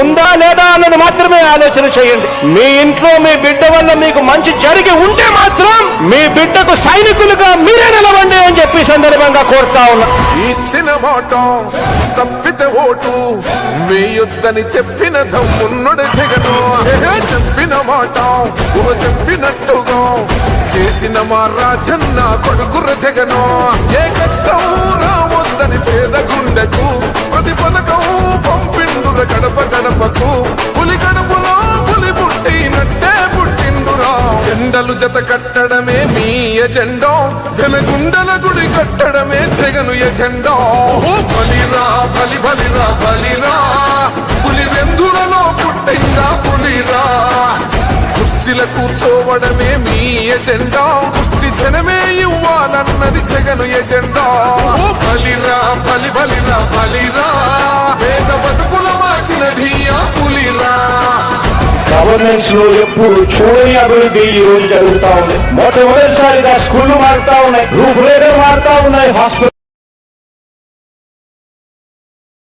ఉందా లేదా అన్నది మాత్రమే ఆలోచన చేయండి. మీ ఇంట్లో మీ బిడ్డ వల్ల మీకు మంచి జరిగి ఉంటే మాత్రం మీ బిడ్డకు సైనికులుగా మీరే నిలవండి అని చెప్పి సందర్భంగా కోరుతా ఉన్నా. ఇచ్చిన మాట తప్పితే ఓటు వేయొద్దని చెప్పిన దమ్మున్నడు జగను. చెప్పిన మాట చెప్పినట్టుగా చేసిన మా రాజన్న కొడుకుర జగను. ఏ కష్టం రావద్దని పేద గుండెకు ప్రతి పథకం పంపిండుర గడప గడపకు. పులి గడపలో పులి పుట్టినట్టే పుట్టిండురా. జెండలు జత కట్టడమే మీ ఎజెండా, జనగుండల గుడి కట్టడమే జగను ఎజెండా. బలిరా బలి బలిరా బలిరా, పులి వెందులలో పుట్టిందా పులిరా. కుర్చీల కూర్చోవడమే మీ ఎజెండా, కుర్చీ జనమే ఇవ్వాలన్నది జగను ఎజెండా. బలిరా బలి బలిరా బలిరా, పేద బతుకుల మార్చినది ఆ పులిరా. గవర్నెన్స్ లో ఎప్పుడు చూడని అభివృద్ధి ఈ రోజు జరుగుతా ఉంది. మొట్టమొదటిసారిగా స్కూళ్లు మారుతా ఉన్నాయి, రూపురేఖలు మారుతా ఉన్నాయి, హాస్పిటల్